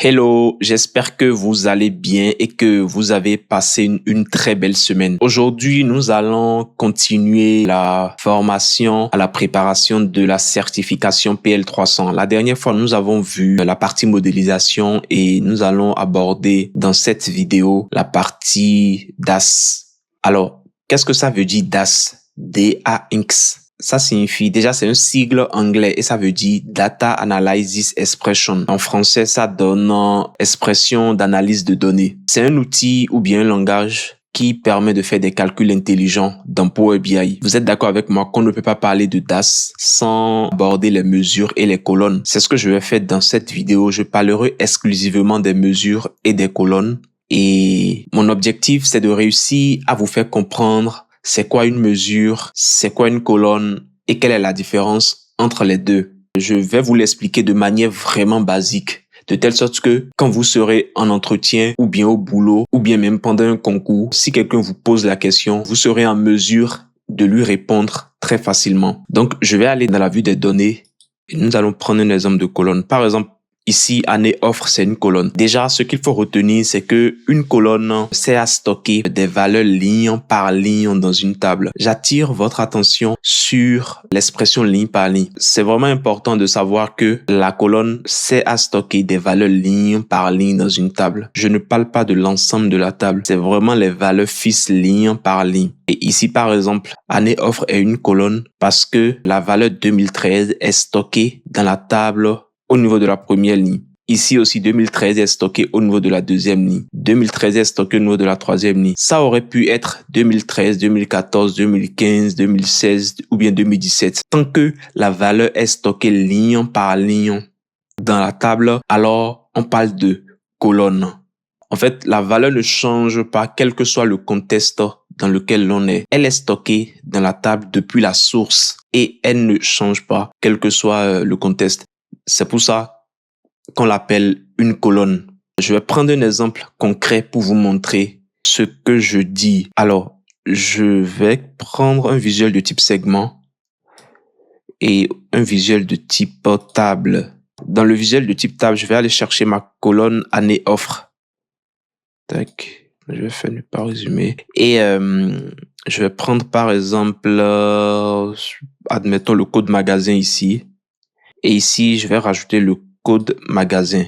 Hello, j'espère que vous allez bien et que vous avez passé une très belle semaine. Aujourd'hui, nous allons continuer la formation à la préparation de la certification PL300. La dernière fois, nous avons vu la partie modélisation et nous allons aborder dans cette vidéo la partie DAX. Alors, qu'est-ce que ça veut dire DAX? D-A-X. Ça signifie, déjà c'est un sigle anglais et ça veut dire Data Analysis Expression. En français, ça donne expression d'analyse de données. C'est un outil ou bien un langage qui permet de faire des calculs intelligents dans Power BI. Vous êtes d'accord avec moi qu'on ne peut pas parler de DAX sans aborder les mesures et les colonnes. C'est ce que je vais faire dans cette vidéo. Je parlerai exclusivement des mesures et des colonnes. Et mon objectif, c'est de réussir à vous faire comprendre c'est quoi une mesure, c'est quoi une colonne et quelle est la différence entre les deux. Je vais vous l'expliquer de manière vraiment basique, de telle sorte que quand vous serez en entretien ou bien au boulot ou bien même pendant un concours, si quelqu'un vous pose la question, vous serez en mesure de lui répondre très facilement. Donc, je vais aller dans la vue des données et nous allons prendre un exemple de colonne. Par exemple, ici, année offre, c'est une colonne. Déjà, ce qu'il faut retenir, c'est que une colonne sert à stocker des valeurs ligne par ligne dans une table. J'attire votre attention sur l'expression ligne par ligne. C'est vraiment important de savoir que la colonne sert à stocker des valeurs ligne par ligne dans une table. Je ne parle pas de l'ensemble de la table. C'est vraiment les valeurs fixes ligne par ligne. Et ici, par exemple, année offre est une colonne parce que la valeur 2013 est stockée dans la table au niveau de la première ligne. Ici aussi, 2013 est stocké au niveau de la deuxième ligne. 2013 est stocké au niveau de la troisième ligne. Ça aurait pu être 2013, 2014, 2015, 2016 ou bien 2017. Tant que la valeur est stockée ligne par ligne dans la table, alors on parle de colonne. En fait, la valeur ne change pas quel que soit le contexte dans lequel l'on est. Elle est stockée dans la table depuis la source et elle ne change pas quel que soit le contexte. C'est pour ça qu'on l'appelle une colonne. Je vais prendre un exemple concret pour vous montrer ce que je dis. Alors, je vais prendre un visuel de type segment et un visuel de type table. Dans le visuel de type table, je vais aller chercher ma colonne année offre. Tac, je vais faire ne pas résumer. Et je vais prendre par exemple, admettons le code magasin ici. Et ici, je vais rajouter le code magasin.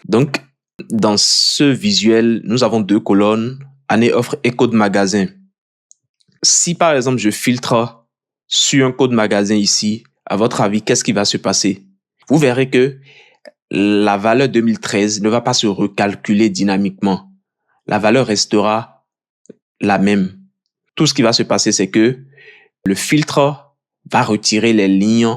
Donc, dans ce visuel, nous avons deux colonnes, année offre et code magasin. Si par exemple, je filtre sur un code magasin ici, à votre avis, qu'est-ce qui va se passer? Vous verrez que la valeur 2013 ne va pas se recalculer dynamiquement. La valeur restera la même. Tout ce qui va se passer, c'est que le filtre va retirer les lignes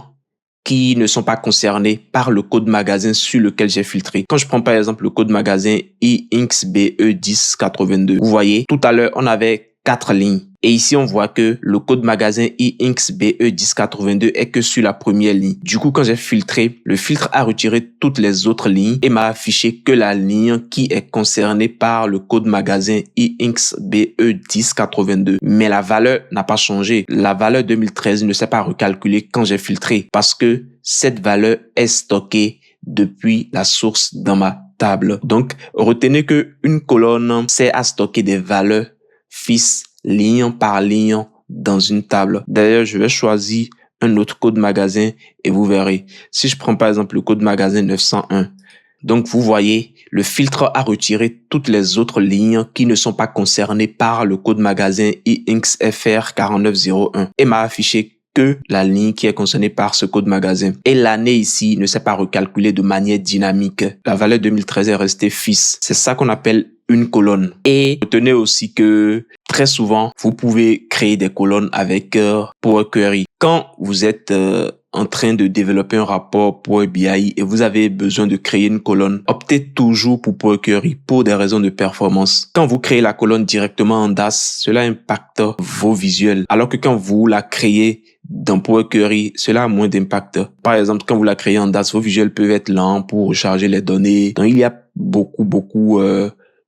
qui ne sont pas concernés par le code magasin sur lequel j'ai filtré. Quand je prends par exemple le code magasin IXBE1082, vous voyez, tout à l'heure, on avait 4 lignes. Et ici, on voit que le code magasin IXBE1082 est que sur la première ligne. Du coup, quand j'ai filtré, le filtre a retiré toutes les autres lignes et m'a affiché que la ligne qui est concernée par le code magasin IXBE1082. Mais la valeur n'a pas changé. La valeur 2013 ne s'est pas recalculée quand j'ai filtré parce que cette valeur est stockée depuis la source dans ma table. Donc, retenez que une colonne sert à stocker des valeurs fixes ligne par ligne dans une table. D'ailleurs, je vais choisir un autre code magasin et vous verrez. Si je prends par exemple le code magasin 901, donc vous voyez, le filtre a retiré toutes les autres lignes qui ne sont pas concernées par le code magasin IXFR4901 et m'a affiché que la ligne qui est concernée par ce code magasin. Et l'année ici ne s'est pas recalculée de manière dynamique. La valeur 2013 est restée fixe. C'est ça qu'on appelle une colonne. Et retenez aussi que très souvent, vous pouvez créer des colonnes avec Power Query. Quand vous êtes en train de développer un rapport Power BI et vous avez besoin de créer une colonne, optez toujours pour Power Query pour des raisons de performance. Quand vous créez la colonne directement en DAX, cela impacte vos visuels. Alors que quand vous la créez dans Power Query, cela a moins d'impact. Par exemple, quand vous la créez en DAX, vos visuels peuvent être lents pour recharger les données. Donc, il y a beaucoup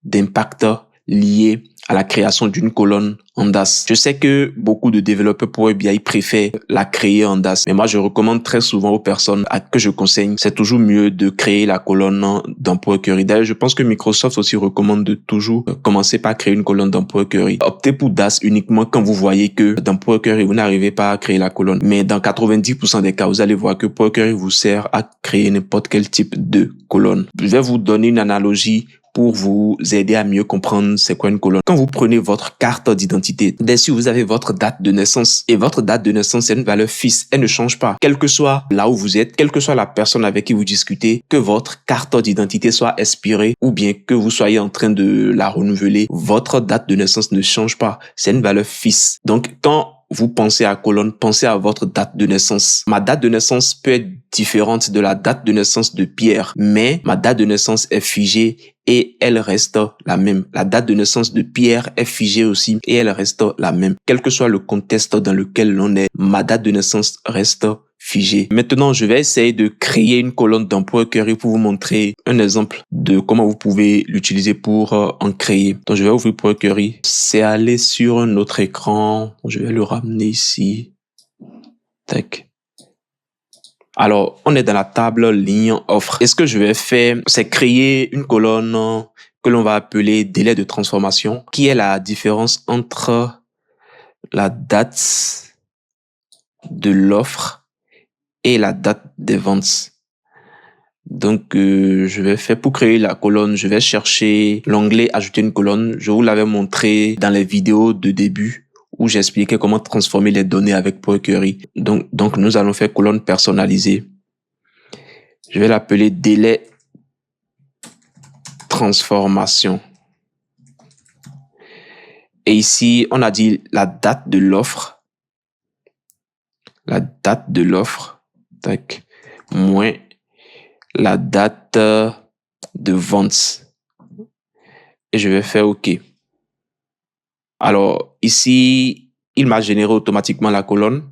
d'impact liées à la création d'une colonne en DAS. Je sais que beaucoup de développeurs Power BI préfèrent la créer en DAS, mais moi je recommande très souvent aux personnes à que je conseille, c'est toujours mieux de créer la colonne dans Power Query. D'ailleurs, je pense que Microsoft aussi recommande de toujours commencer par créer une colonne dans Power Query. Optez pour DAS uniquement quand vous voyez que dans Power Query, vous n'arrivez pas à créer la colonne. Mais dans 90% des cas, vous allez voir que Power Query vous sert à créer n'importe quel type de colonne. Je vais vous donner une analogie pour vous aider à mieux comprendre c'est quoi une colonne. Quand vous prenez votre carte d'identité, dessus vous avez votre date de naissance. Et votre date de naissance, c'est une valeur fixe. Elle ne change pas. Quel que soit là où vous êtes, quelle que soit la personne avec qui vous discutez, que votre carte d'identité soit expirée ou bien que vous soyez en train de la renouveler, votre date de naissance ne change pas. C'est une valeur fixe. Donc, quand vous pensez à colonne, pensez à votre date de naissance. Ma date de naissance peut être différente de la date de naissance de Pierre, mais ma date de naissance est figée et elle reste la même. La date de naissance de Pierre est figée aussi et elle reste la même. Quel que soit le contexte dans lequel l'on est, ma date de naissance reste figée. Maintenant, je vais essayer de créer une colonne dans Power Query pour vous montrer un exemple de comment vous pouvez l'utiliser pour en créer. Donc, je vais ouvrir Power Query. C'est aller sur un autre écran. Je vais le ramener ici. Tac. Alors, on est dans la table ligne offre. Et ce que je vais faire, c'est créer une colonne que l'on va appeler délai de transformation, qui est la différence entre la date de l'offre et la date des ventes. Donc, je vais faire pour créer la colonne, je vais chercher l'onglet ajouter une colonne. Je vous l'avais montré dans les vidéos de début où j'expliquais comment transformer les données avec Power Query. Donc, nous allons faire colonne personnalisée. Je vais l'appeler délai transformation. Et ici, on a dit la date de l'offre. La date de l'offre. Tac. Moins la date de vente. Et je vais faire OK. Alors, ici, il m'a généré automatiquement la colonne.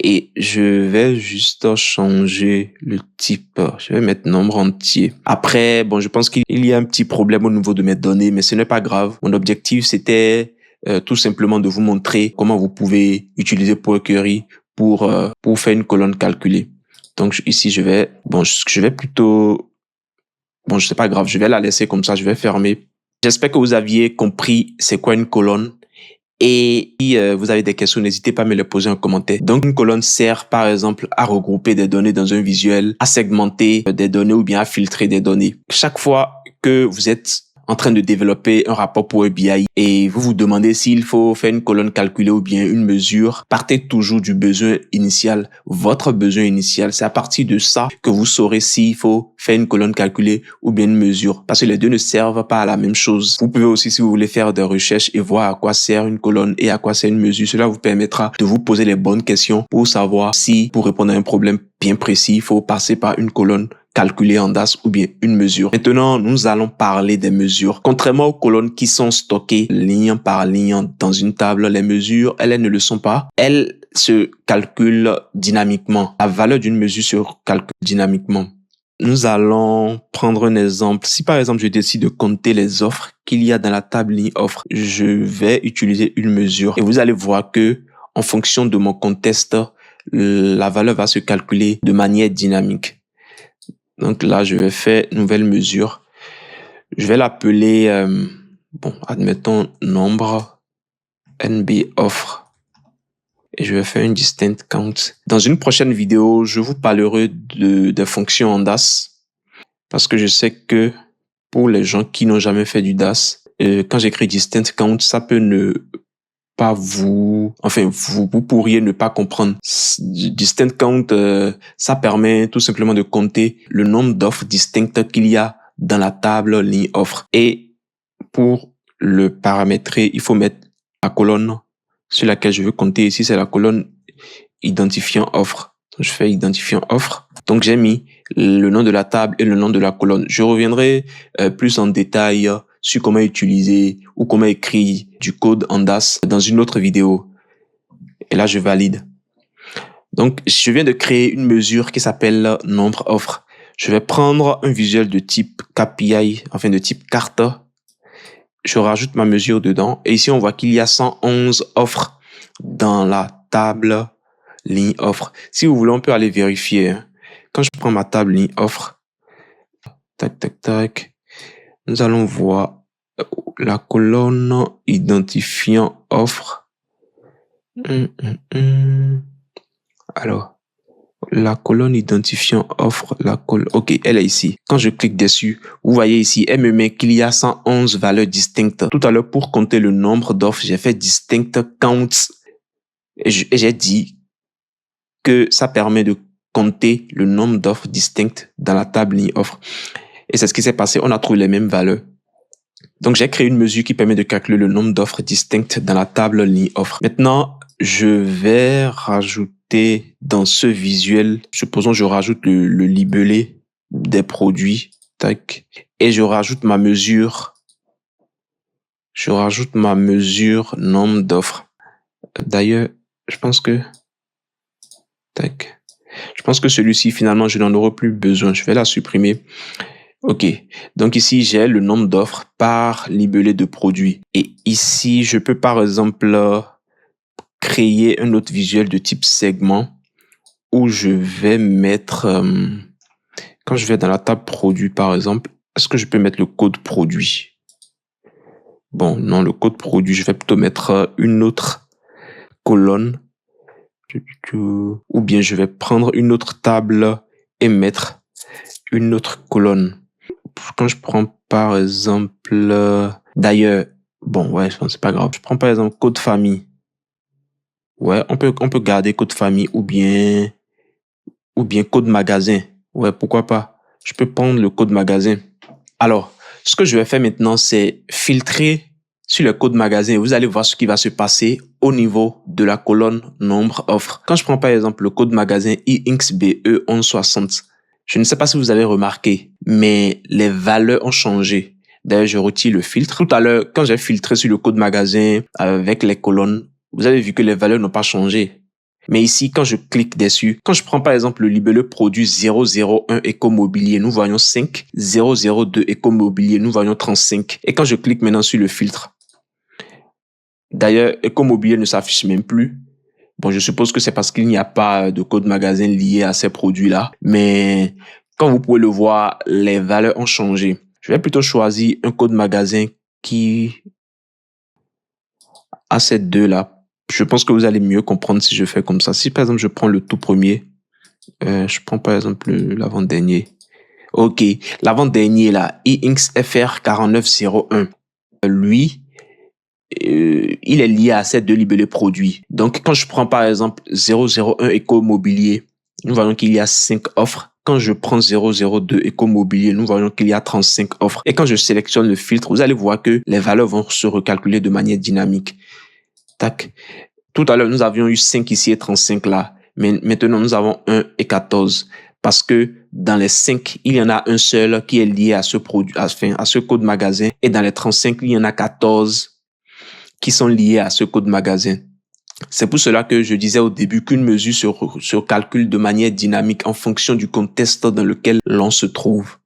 Et je vais juste changer le type. Je vais mettre nombre entier. Après, bon, je pense qu'il y a un petit problème au niveau de mes données, mais ce n'est pas grave. Mon objectif, c'était tout simplement de vous montrer comment vous pouvez utiliser Power Query pour faire une colonne calculée. Donc ici, je vais plutôt, bon, c'est pas grave, je vais la laisser comme ça, je vais fermer. J'espère que vous aviez compris c'est quoi une colonne. Et si vous avez des questions, n'hésitez pas à me les poser en commentaire. Donc, une colonne sert, par exemple, à regrouper des données dans un visuel, à segmenter des données ou bien à filtrer des données. Chaque fois que vous êtes en train de développer un rapport Power BI et vous vous demandez s'il faut faire une colonne calculée ou bien une mesure, partez toujours du besoin initial. Votre besoin initial, c'est à partir de ça que vous saurez s'il faut faire une colonne calculée ou bien une mesure, parce que les deux ne servent pas à la même chose. Vous pouvez aussi, si vous voulez faire des recherches et voir à quoi sert une colonne et à quoi sert une mesure, cela vous permettra de vous poser les bonnes questions pour savoir si, pour répondre à un problème bien précis, il faut passer par une colonne calculée en DAS ou bien une mesure. Maintenant, nous allons parler des mesures. Contrairement aux colonnes qui sont stockées ligne par ligne dans une table, les mesures, elles ne le sont pas. Elles se calculent dynamiquement. La valeur d'une mesure se calcule dynamiquement. Nous allons prendre un exemple. Si par exemple, je décide de compter les offres qu'il y a dans la table ligne offre, je vais utiliser une mesure et vous allez voir que en fonction de mon contexte, la valeur va se calculer de manière dynamique. Donc là, je vais faire nouvelle mesure. Je vais l'appeler, admettons nombre NB offre. Et je vais faire une distinct count. Dans une prochaine vidéo, je vous parlerai des fonctions en DAS. Parce que je sais que pour les gens qui n'ont jamais fait du DAS, quand j'écris distinct count, ça peut ne pas vous pourriez ne pas comprendre. Distinct count, ça permet tout simplement de compter le nombre d'offres distinctes qu'il y a dans la table ligne offre. Et pour le paramétrer, il faut mettre la colonne sur laquelle je veux compter. Ici, c'est la colonne identifiant offre. Donc, je fais identifiant offre. Donc, j'ai mis le nom de la table et le nom de la colonne. Je reviendrai plus en détail sur comment utiliser ou comment écrire du code en DAS dans une autre vidéo. Et là, je valide. Donc, je viens de créer une mesure qui s'appelle nombre offre. Je vais prendre un visuel de type KPI, enfin de type carte. je rajoute ma mesure dedans. Et ici, on voit qu'il y a 111 offres dans la table ligne offre. Si vous voulez, on peut aller vérifier. Hein. Quand je prends ma table ligne offre, tac, tac, tac, nous allons voir la colonne identifiant offre. Alors, la colonne identifiant offre, ok, elle est ici. Quand je clique dessus, vous voyez ici, elle me met qu'il y a 111 valeurs distinctes. Tout à l'heure, pour compter le nombre d'offres, j'ai fait distinct count. Et j'ai dit que ça permet de compter le nombre d'offres distinctes dans la table ligne offre. Et c'est ce qui s'est passé. On a trouvé les mêmes valeurs. Donc, j'ai créé une mesure qui permet de calculer le nombre d'offres distinctes dans la table ligne offre. Maintenant, je vais rajouter dans ce visuel, supposons je rajoute le libellé des produits, tac, et je rajoute ma mesure. Je rajoute ma mesure nombre d'offres. D'ailleurs, je pense que, tac, je pense que celui-ci, finalement, je n'en aurai plus besoin. Je vais la supprimer. Ok, donc ici, j'ai le nombre d'offres par libellé de produits. Et ici, je peux par exemple créer un autre visuel de type segment où je vais mettre, quand je vais dans la table produit par exemple, est-ce que je peux mettre le code produit? Bon, non, le code produit, je vais plutôt mettre une autre colonne. Ou bien je vais prendre une autre table et mettre une autre colonne. Quand je prends par exemple, d'ailleurs, bon, ouais, c'est pas grave. Je prends par exemple code famille. Ouais, on peut garder code famille ou bien code magasin. Ouais, pourquoi pas. Je peux prendre le code magasin. Alors, ce que je vais faire maintenant, c'est filtrer sur le code magasin. Vous allez voir ce qui va se passer au niveau de la colonne nombre offre. Quand je prends par exemple le code magasin IXBE1160, je ne sais pas si vous avez remarqué, mais les valeurs ont changé. D'ailleurs, je retire le filtre. Tout à l'heure, quand j'ai filtré sur le code magasin avec les colonnes, vous avez vu que les valeurs n'ont pas changé. Mais ici, quand je clique dessus, quand je prends par exemple le libellé produit 001 écomobilier, nous voyons 5, 002 écomobilier, nous voyons 35. Et quand je clique maintenant sur le filtre, d'ailleurs, écomobilier ne s'affiche même plus. Bon, je suppose que c'est parce qu'il n'y a pas de code magasin lié à ces produits-là. Mais comme vous pouvez le voir, les valeurs ont changé. Je vais plutôt choisir un code magasin qui a ces deux-là. Je pense que vous allez mieux comprendre si je fais comme ça. Si par exemple, je prends le tout premier, je prends par exemple l'avant-dernier. Ok, l'avant-dernier là, IXFR4901. Lui, il est lié à ces deux libellés produits. Donc, quand je prends par exemple 001 écomobilier, nous voyons qu'il y a 5 offres. Quand je prends 002 écomobilier, nous voyons qu'il y a 35 offres. Et quand je sélectionne le filtre, vous allez voir que les valeurs vont se recalculer de manière dynamique. Tac. Tout à l'heure, nous avions eu 5 ici et 35 là. Mais maintenant, nous avons 1 et 14. Parce que dans les 5, il y en a un seul qui est lié à ce produit, à ce code magasin. Et dans les 35, il y en a 14 qui sont liés à ce code magasin. C'est pour cela que je disais au début qu'une mesure se calcule de manière dynamique en fonction du contexte dans lequel l'on se trouve.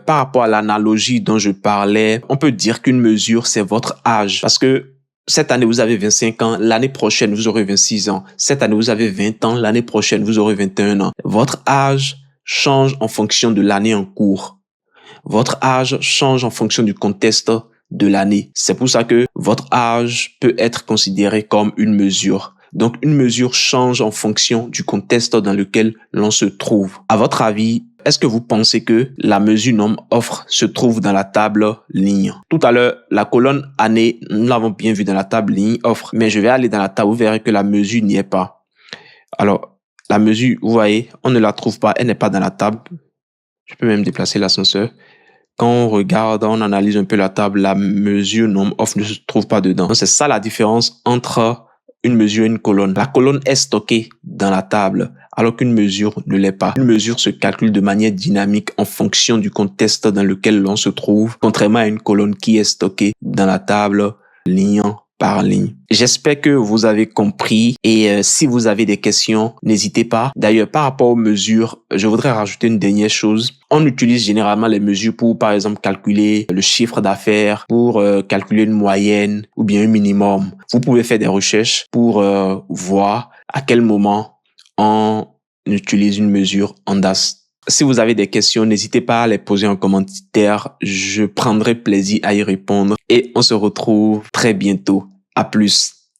Par rapport à l'analogie dont je parlais, on peut dire qu'une mesure, c'est votre âge. Parce que cette année, vous avez 25 ans. L'année prochaine, vous aurez 26 ans. Cette année, vous avez 20 ans. L'année prochaine, vous aurez 21 ans. Votre âge change en fonction de l'année en cours. Votre âge change en fonction du contexte de l'année. C'est pour ça que votre âge peut être considéré comme une mesure. Donc, une mesure change en fonction du contexte dans lequel l'on se trouve. À votre avis, est-ce que vous pensez que la mesure nombre offre se trouve dans la table ligne? Tout à l'heure, la colonne année, nous l'avons bien vu dans la table ligne offre, mais je vais aller dans la table, vous verrez que la mesure n'y est pas. Alors, la mesure, vous voyez, on ne la trouve pas, elle n'est pas dans la table. Je peux même déplacer l'ascenseur. Quand on regarde, on analyse un peu la table, la mesure nombre offre ne se trouve pas dedans. C'est ça la différence entre une mesure et une colonne. La colonne est stockée dans la table, alors qu'une mesure ne l'est pas. Une mesure se calcule de manière dynamique en fonction du contexte dans lequel l'on se trouve, contrairement à une colonne qui est stockée dans la table ligne par ligne. J'espère que vous avez compris et si vous avez des questions, n'hésitez pas. D'ailleurs, par rapport aux mesures, je voudrais rajouter une dernière chose. On utilise généralement les mesures pour, par exemple, calculer le chiffre d'affaires, pour calculer une moyenne ou bien un minimum. Vous pouvez faire des recherches pour voir à quel moment on utilise une mesure en DAS. Si vous avez des questions, n'hésitez pas à les poser en commentaire. Je prendrai plaisir à y répondre et on se retrouve très bientôt. À plus.